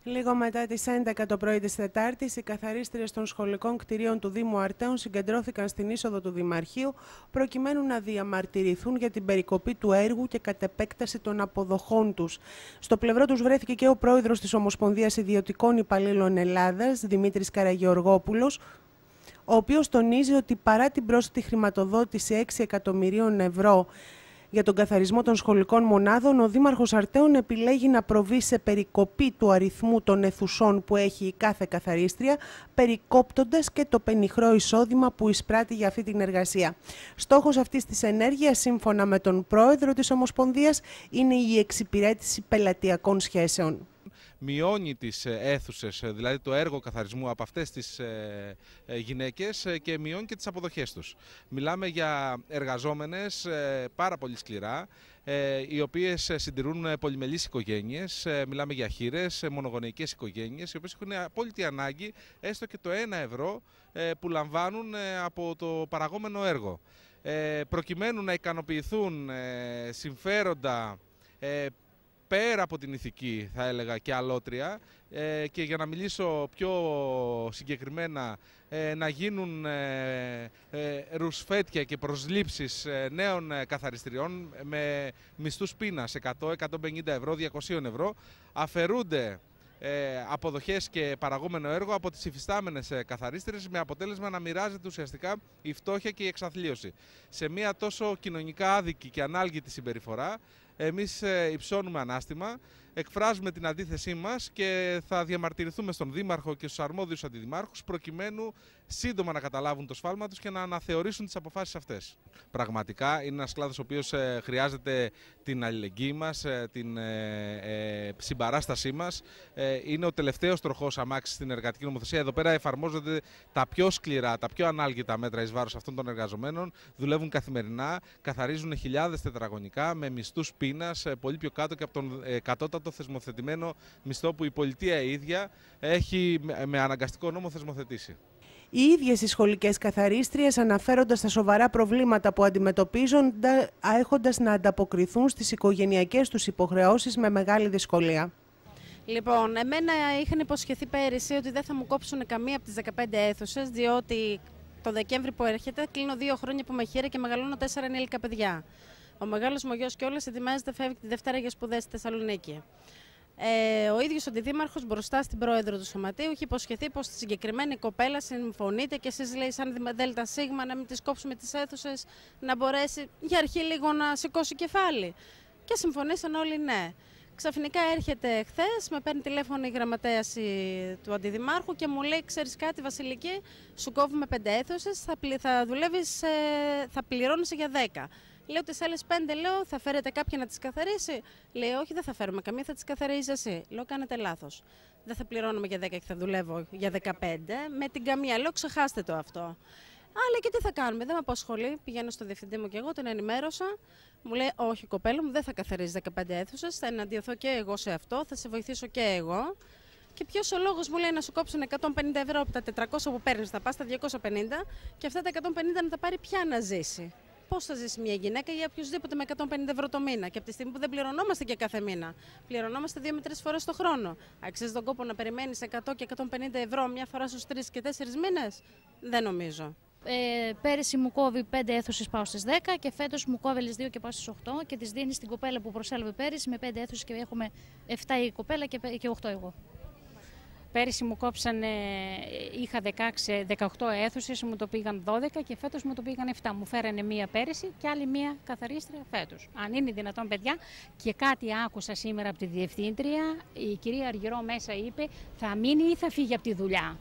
Λίγο μετά τις 11 το πρωί της Τετάρτης, οι καθαρίστριες των σχολικών κτηρίων του Δήμου Αρτέων συγκεντρώθηκαν στην είσοδο του Δημαρχείου προκειμένου να διαμαρτυρηθούν για την περικοπή του έργου και κατ' επέκταση των αποδοχών τους. Στο πλευρό τους βρέθηκε και ο πρόεδρος της Ομοσπονδίας Ιδιωτικών Υπαλλήλων Ελλάδας, Δημήτρης Καραγεωργόπουλος, ο οποίος τονίζει ότι παρά την πρόσθετη χρηματοδότηση 6 εκατομμυρίων ευρώ για τον καθαρισμό των σχολικών μονάδων, ο Δήμαρχος Αρτέων επιλέγει να προβεί σε περικοπή του αριθμού των αιθουσών που έχει η κάθε καθαρίστρια, περικόπτοντας και το πενιχρό εισόδημα που εισπράττει για αυτή την εργασία. Στόχος αυτής της ενέργειας, σύμφωνα με τον πρόεδρο της Ομοσπονδίας, είναι η εξυπηρέτηση πελατειακών σχέσεων. Μειώνει τις αίθουσες, δηλαδή το έργο καθαρισμού από αυτές τις γυναίκες, και μειώνει και τις αποδοχές τους. Μιλάμε για εργαζόμενες πάρα πολύ σκληρά, οι οποίες συντηρούν πολυμελείς οικογένειες, μιλάμε για χήρες, μονογονεϊκές οικογένειες, οι οποίες έχουν απόλυτη ανάγκη έστω και το 1 ευρώ που λαμβάνουν από το παραγόμενο έργο. Προκειμένου να ικανοποιηθούν συμφέροντα πέρα από την ηθική, θα έλεγα, και αλότρια, και για να μιλήσω πιο συγκεκριμένα, να γίνουν ρουσφέτια και προσλήψεις νέων καθαριστριών με μισθούς πείνας 100, 150 ευρώ, 200 ευρώ, αφαιρούνται αποδοχές και παραγόμενο έργο από τις υφιστάμενες καθαρίστριες, με αποτέλεσμα να μοιράζεται ουσιαστικά η φτώχεια και η εξαθλίωση. Σε μια τόσο κοινωνικά άδικη και ανάλγητη συμπεριφορά, εμείς υψώνουμε ανάστημα, εκφράζουμε την αντίθεσή μας και θα διαμαρτυρηθούμε στον Δήμαρχο και στους αρμόδιους αντιδημάρχους προκειμένου σύντομα να καταλάβουν το σφάλμα τους και να αναθεωρήσουν τις αποφάσεις αυτές. Πραγματικά είναι ένας κλάδος ο οποίος χρειάζεται την αλληλεγγύη μας, την συμπαράστασή μας. Είναι ο τελευταίος τροχός αμάξης στην εργατική νομοθεσία. Εδώ πέρα εφαρμόζονται τα πιο σκληρά, τα πιο ανάλγητα μέτρα εις βάρος αυτών των εργαζομένων. Δουλεύουν καθημερινά, καθαρίζουν χιλιάδες τετραγωνικά με μισθούς πείνας, πολύ πιο κάτω και από τον κατώτατο θεσμοθετημένο μισθό που η πολιτεία ίδια έχει με αναγκαστικό νόμο θεσμοθετήσει. Οι ίδιες οι σχολικές καθαρίστριες, αναφέροντας τα σοβαρά προβλήματα που αντιμετωπίζουν, έχοντας να ανταποκριθούν στις οικογενειακές τους υποχρεώσεις με μεγάλη δυσκολία. Λοιπόν, εμένα είχαν υποσχεθεί πέρυσι ότι δεν θα μου κόψουν καμία από τις 15 αίθουσες, διότι το Δεκέμβρη που έρχεται κλείνω 2 χρόνια που με χείρα και μεγαλώνω 4 ενήλικα παιδιά. Ο μεγάλος μου γιος κιόλας ετοιμάζεται, φεύγει τη Δευτέρα για σπουδές στη Θεσσαλονίκη. Ο ίδιος ο αντιδήμαρχος μπροστά στην πρόεδρο του Σωματείου είχε υποσχεθεί πως στη συγκεκριμένη κοπέλα συμφωνείτε και εσείς, λέει, σαν ΔΣ, να μην τις κόψουμε τις αίθουσες, να μπορέσει για αρχή λίγο να σηκώσει κεφάλι. Και συμφωνήσαν όλοι ναι. Ξαφνικά έρχεται χθες, με παίρνει τηλέφωνο η γραμματέας του αντιδημάρχου και μου λέει: ξέρεις κάτι, Βασιλική, σου κόβουμε 5 αίθουσες, θα πληρώνεις για 10. Λέω τις άλλες 5, λέω, θα φέρετε κάποια να τις καθαρίσει. Λέει, όχι, δεν θα φέρουμε καμία, θα τις καθαρίζεις εσύ. Λέω, κάνετε λάθος. Δεν θα πληρώνουμε για 10 και θα δουλεύω για 15. Με την καμία, λέω, ξεχάστε το αυτό. Αλλά και τι θα κάνουμε, δεν με απασχολεί. Πηγαίνω στο διευθυντή μου και εγώ, τον ενημέρωσα. Μου λέει, όχι, κοπέλα μου, δεν θα καθαρίζει 15 αίθουσες. Θα εναντιωθώ και εγώ σε αυτό, θα σε βοηθήσω και εγώ. Και ποιος ο λόγος, μου λέει, να σου κόψουν 150 ευρώ από τα 400 που παίρνεις, θα πας στα 250 και αυτά τα 150 να τα πάρει πια να ζήσει. Πώς θα ζήσει μια γυναίκα ή οποιοδήποτε με 150 ευρώ το μήνα? Και από τη στιγμή που δεν πληρωνόμαστε και κάθε μήνα, πληρωνόμαστε 2 με 3 φορές το χρόνο. Αξίζει τον κόπο να περιμένεις 100 και 150 ευρώ μια φορά στους 3 και 4 μήνες? Δεν νομίζω. Πέρυσι μου κόβει 5 αίθουσες, πάω στις 10 και φέτος μου κόβει άλλες 2 και πάω στις 8 και τις δίνει στην κοπέλα που προσέλαβε πέρυσι με 5 αίθουσες και έχουμε 7 η κοπέλα και 8 εγώ. Πέρυσι μου κόψανε, είχα 18 αίθουσες, μου το πήγαν 12 και φέτος μου το πήγαν 7. Μου φέρανε μία πέρυσι και άλλη μία καθαρίστρια φέτος. Αν είναι δυνατόν, παιδιά, και κάτι άκουσα σήμερα από τη διευθύντρια, η κυρία Αργυρό μέσα είπε θα μείνει ή θα φύγει από τη δουλειά.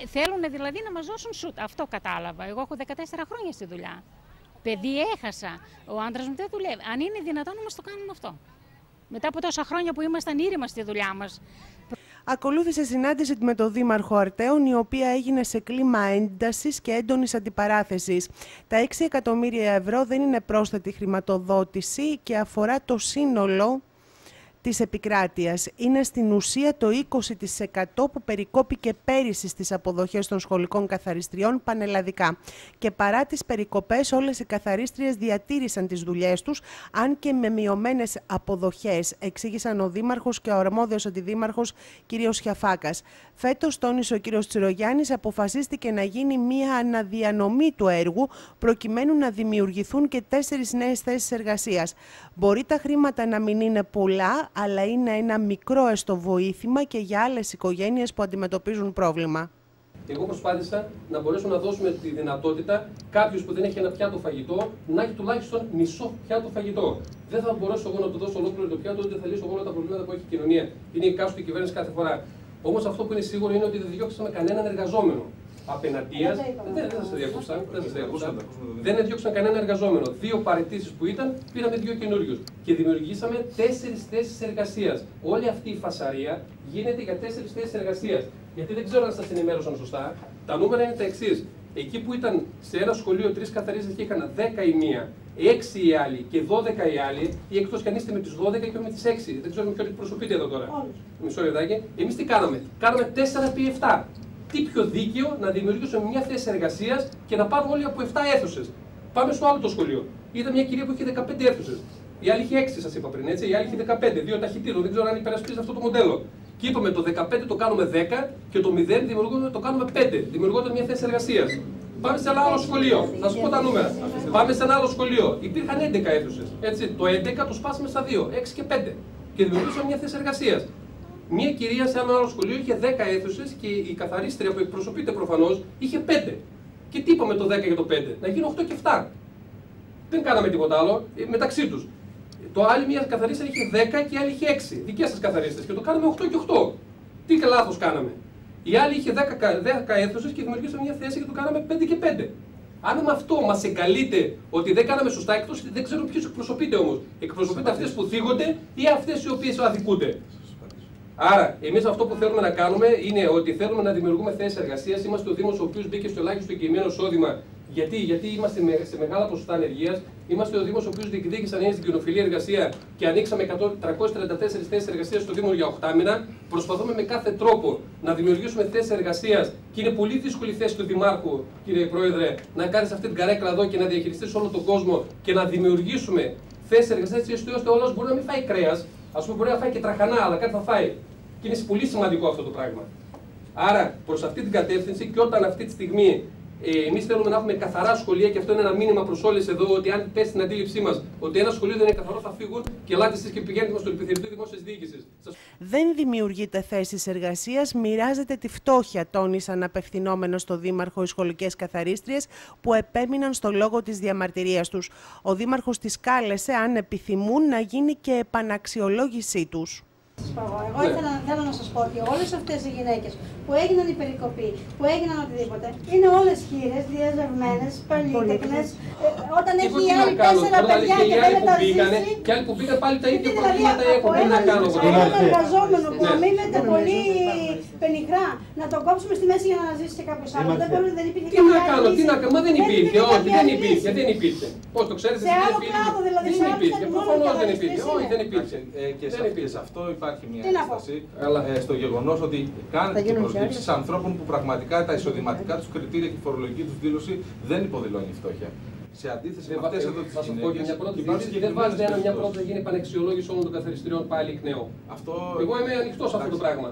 Θέλουν δηλαδή να μας δώσουν σουτ. Αυτό κατάλαβα. Εγώ έχω 14 χρόνια στη δουλειά. Παιδί έχασα. Ο άντρας μου δεν δουλεύει. Αν είναι δυνατόν να μας το κάνουν αυτό. Μετά από τόσα χρόνια που ήμασταν ήρεμα στη δουλειά μας. Ακολούθησε συνάντηση με τον Δήμαρχο Αρτέων, η οποία έγινε σε κλίμα έντασης και έντονης αντιπαράθεσης. Τα 6 εκατομμύρια ευρώ δεν είναι πρόσθετη χρηματοδότηση και αφορά το σύνολο της επικράτειας. Είναι στην ουσία το 20% που περικόπηκε πέρυσι στις αποδοχές των σχολικών καθαριστριών πανελλαδικά. Και παρά τις περικοπές, όλες οι καθαρίστριες διατήρησαν τις δουλειές τους, αν και με μειωμένες αποδοχές, εξήγησαν ο Δήμαρχος και ο αρμόδιος αντιδήμαρχος κ. Σιαφάκας. Φέτος, τόνισε ο κ. Τσιρογιάννης, αποφασίστηκε να γίνει μία αναδιανομή του έργου, προκειμένου να δημιουργηθούν και 4 νέες θέσεις εργασίας. Μπορεί τα χρήματα να μην είναι πολλά, αλλά είναι ένα μικρό έστω βοήθημα και για άλλες οικογένειες που αντιμετωπίζουν πρόβλημα. Εγώ προσπάθησα να μπορέσω να δώσουμε τη δυνατότητα κάποιος που δεν έχει ένα πιάτο φαγητό να έχει τουλάχιστον μισό πιάτο φαγητό. Δεν θα μπορέσω εγώ να του δώσω ολόκληρο το πιάτο, ούτε θα λύσω όλα τα προβλήματα που έχει η κοινωνία. Είναι η κάστοτε κυβέρνηση κάθε φορά. Όμως αυτό που είναι σίγουρο είναι ότι δεν διώξαμε κανέναν εργαζόμενο. Απεναντίας, δεν σας διώξαν. Δεν διώξαν κανένα εργαζόμενο. 2 παραιτήσεις που ήταν, πήραμε 2 καινούριους. Και δημιουργήσαμε 4 θέσεις εργασίας. Όλη αυτή η φασαρία γίνεται για 4 θέσεις εργασίας. Γιατί δεν ξέρω αν σας ενημέρωσαν σωστά. Τα νούμερα είναι τα εξής. Εκεί που ήταν σε ένα σχολείο 3 καθαρίστες και είχαν 10 η μία, 6 οι άλλοι και 12 οι άλλοι, ή εκτός κι αν είστε με τις 12 και με τις 6. Δεν ξέρω με ποιον εκπροσωπείτε εδώ τώρα. Μισό λεπτάκι. Εμείς τι κάναμε? Κάναμε 4x7. Τι πιο δίκαιο να δημιουργήσουμε μια θέση εργασίας και να πάρουν όλοι από 7 αίθουσες. Πάμε στο άλλο το σχολείο. Ήταν μια κυρία που είχε 15 αίθουσες. Η άλλη είχε 6, σας είπα πριν, έτσι. Η άλλη είχε 15, 2 ταχυτήρων. Δεν ξέρω αν υπερασπίζει αυτό το μοντέλο. Και είπαμε το 15 το κάνουμε 10 και το 0 το κάνουμε 5. Δημιουργώντα μια θέση εργασίας. Πάμε σε ένα άλλο σχολείο. Θα σου πω τα νούμερα. Πάμε σε ένα άλλο σχολείο. Υπήρχαν 11 αίθουσες. Έτσι. Το 11 το σπάσαμε στα 2, 6 και 5. Και δημιουργήσαμε μια θέση εργασίας. Μία κυρία σε ένα άλλο σχολείο είχε 10 αίθουσες και η καθαρίστρια που εκπροσωπείται προφανώς είχε 5. Και τι είπαμε το 10 και το 5? Να γίνουν 8 και 7. Δεν κάναμε τίποτα άλλο μεταξύ τους. Το άλλη μία καθαρίστρια είχε 10 και η άλλη είχε 6. Δικές σας καθαρίστρες. Και το κάναμε 8 και 8. Τι λάθος κάναμε? Η άλλη είχε 10 αίθουσες και δημιουργήσαμε μια θέση και το κάναμε 5 και 5. Αν με αυτό μας εγκαλείτε ότι δεν κάναμε σωστά, εκτός δεν ξέρω ποιος εκπροσωπείται όμως. Εκπροσωπείται αυτές που θίγονται ή αυτές οι οποίες αδικούνται? Άρα, εμείς αυτό που θέλουμε να κάνουμε είναι ότι θέλουμε να δημιουργούμε θέσεις εργασίας. Είμαστε ο Δήμος ο οποίος μπήκε στο ελάχιστο εγγυημένο εισόδημα. Γιατί είμαστε σε μεγάλα ποσοστά ανεργίας. Είμαστε ο Δήμος ο οποίος διεκδίκησε ανέγγιση στην κοινοφιλή εργασία και ανοίξαμε 334 θέσεις εργασίας στο Δήμο για 8 μήνα. Προσπαθούμε με κάθε τρόπο να δημιουργήσουμε θέσεις εργασίας και είναι πολύ δύσκολη η θέση του Δημάρχου, κύριε Πρόεδρε, να κάνεις αυτή την καρέκλα εδώ και να διαχειριστείς όλο τον κόσμο και να δημιουργήσουμε θέσεις εργασίας έτσι ώστε όλος μπορεί να μην φάει κρέας. Ας πούμε, μπορεί να φάει και τραχανά, αλλά κάτι θα φάει. Και είναι πολύ σημαντικό αυτό το πράγμα. Άρα, προς αυτή την κατεύθυνση, και όταν αυτή τη στιγμή εμείς θέλουμε να έχουμε καθαρά σχολεία, και αυτό είναι ένα μήνυμα προς όλες εδώ, ότι αν πέσει στην αντίληψή μας ότι ένα σχολείο δεν είναι καθαρό, θα φύγουν και ελάτε εσείς και πηγαίνετε στο επιθεωρητή δημόσιας διοίκησης. Δεν δημιουργείται θέσεις εργασίας, μοιράζεται τη φτώχεια, τόνισαν απευθυνόμενος στο Δήμαρχο οι σχολικές καθαρίστριες που επέμειναν στο λόγο της διαμαρτυρίας τους. Ο Δήμαρχος τις κάλεσε, αν επιθυμούν, να γίνει και επαναξιολόγησή τους. Εγώ θέλω να σας πω ότι όλες αυτές οι γυναίκες που έγιναν η περικοπή, που έγιναν οτιδήποτε, είναι όλες χείρες, διαζευμένες, παλίτεκνες. Όταν έχει η άλλη 4 παιδιά και δεν μεταζήσει. Και άλλοι που πήγαν πάλι τα ίδια προβλήματα έχουν. Τι να κάνω εγώ? Ένα εργαζόμενο που αμήνεται πολύ πενιχρά, να τον κόψουμε στη μέση για να ζήσει και κάποιος άλλος. Δεν υπήρχε. Τι να κάνω, τι να κάνω? Μα δεν υπήρχε. Όχι, δεν υπήρχε. Πώς το ξέρετε? Σε άλλο κλάδο δηλαδή. Δεν υπήρχε. Προφανώς δεν υπήρχε. Όχι, δεν υπήρχε. Και σε αυτό υπάρχει μια ένσταση στο γεγονός ότι κάνετε και προσλήψεις ανθρώπων που πραγματικά τα εισοδηματικά τους κριτήρια και η φορολογική τους δήλωση δεν υποδηλώνει φτώχεια. Σε αντίθεση με αυτές εδώ τις γυναίκες, δεν βάζετε μια πρόταση να γίνει επαναξιολόγηση όλων των καθαριστηριών πάλι εκ νέου. Εγώ είμαι ανοιχτός σε αυτό το πράγμα.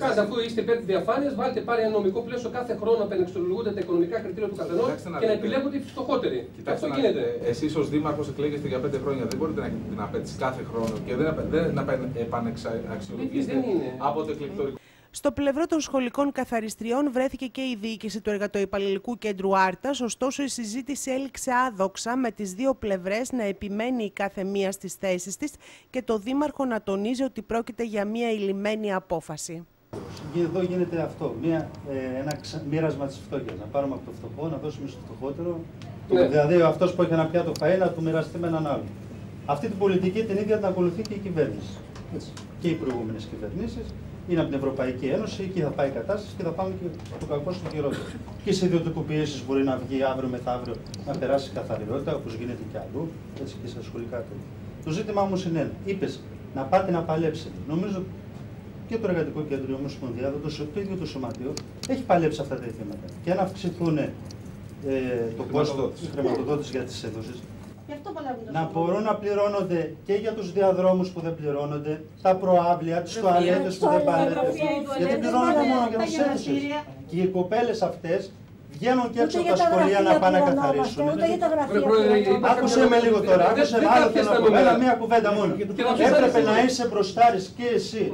Κάντε, αφού είστε υπέρ της διαφάνειας, βάλτε πάλι ένα νομικό πλαίσιο κάθε χρόνο να επαναξιολογούνται τα οικονομικά κριτήρια του καθενός και να επιλέγονται οι φτωχότεροι. Αυτό γίνεται. Εσείς ως Δήμαρχος εκλέγεστε για 5 χρόνια. Δεν μπορείτε να έχετε την απέτηση κάθε χρόνο και να επαναξιολογήσετε από το εκλεκτορικό. Στο πλευρό των σχολικών καθαριστριών βρέθηκε και η διοίκηση του Εργατοϊπαλληλικού Κέντρου Άρτας, ωστόσο η συζήτηση έληξε άδοξα, με τις δύο πλευρές να επιμένει η κάθε μία στις θέσεις της και το Δήμαρχο να τονίζει ότι πρόκειται για μία ηλυμένη απόφαση. Εδώ γίνεται αυτό, ένα μοίρασμα της φτώχειας. Να πάρουμε από το φτωχό, να δώσουμε στο φτωχότερο. Δηλαδή αυτός που έχει ένα πιάτο φαΐ να του μοιραστεί με έναν άλλο. Αυτή την πολιτική την ίδια την ακολουθεί και η κυβέρνηση. Έτσι. Και οι προηγούμενες κυβερνήσεις. Είναι από την Ευρωπαϊκή Ένωση, εκεί θα πάει η κατάσταση και θα πάμε και το κακό στο χειρότερο. Και σε ιδιωτικοποιήσεις μπορεί να βγει αύριο μεθαύριο να περάσει καθαριότητα, όπως γίνεται και αλλού, έτσι και στα σχολικά του. Το ζήτημα όμως είναι ένα. Είπες να πάτε να παλέψετε. Νομίζω και το Εργατικό Κέντρο Ομοσπονδία, το ίδιο το Σωματείο, έχει παλέψει αυτά τα θέματα. Και να αυξηθούν το κόστος της χρηματοδότησης για τις αίθουσες. Να μπορούν να πληρώνονται και για τους διαδρόμους που δεν πληρώνονται, τα προάβλια, τις τουαλέτες που δεν παλεύουν. Γιατί πληρώνονται μόνο για τις αίθουσες. Και οι κοπέλες αυτές βγαίνουν και έξω από τα σχολεία να πάνε να καθαρίσουν. Άκουσε με λίγο τώρα, άκουσε με άλλο θέλω να πω, μία κουβέντα μόνο. Έπρεπε να είσαι μπροστάρης και εσύ.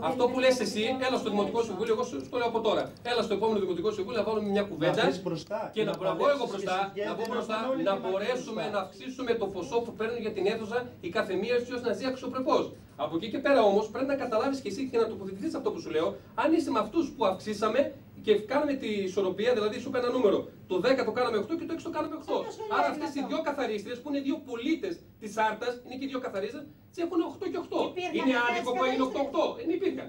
Αυτό που λες εσύ, έλα στο Δημοτικό Συμβούλιο, εγώ σου το λέω από τώρα. Έλα στο επόμενο Δημοτικό Συμβούλιο να βάλουμε μια κουβέντα και να βγω εγώ μπροστά, να μπορέσουμε να αυξήσουμε το ποσό που παίρνουν για την αίθουσα η κάθε μία έτσι ώστε να ζει αξιοπρεπώς. Από εκεί και πέρα όμως πρέπει να καταλάβεις και εσύ και να τοποθετηθείς αυτό που σου λέω, αν είσαι με αυτούς που αυξήσαμε και κάναμε τη ισορροπία, δηλαδή σου έκανα νούμερο. Το 10 το κάναμε 8 και το 6 το κάναμε 8. Άρα αυτές οι δύο καθαρίστριες που είναι δύο πολίτες της Άρτας, είναι και δύο καθαρίστριες, έχουν 8 και 8. Είναι άδικο που έγινε 8-8. Υπήρχαν.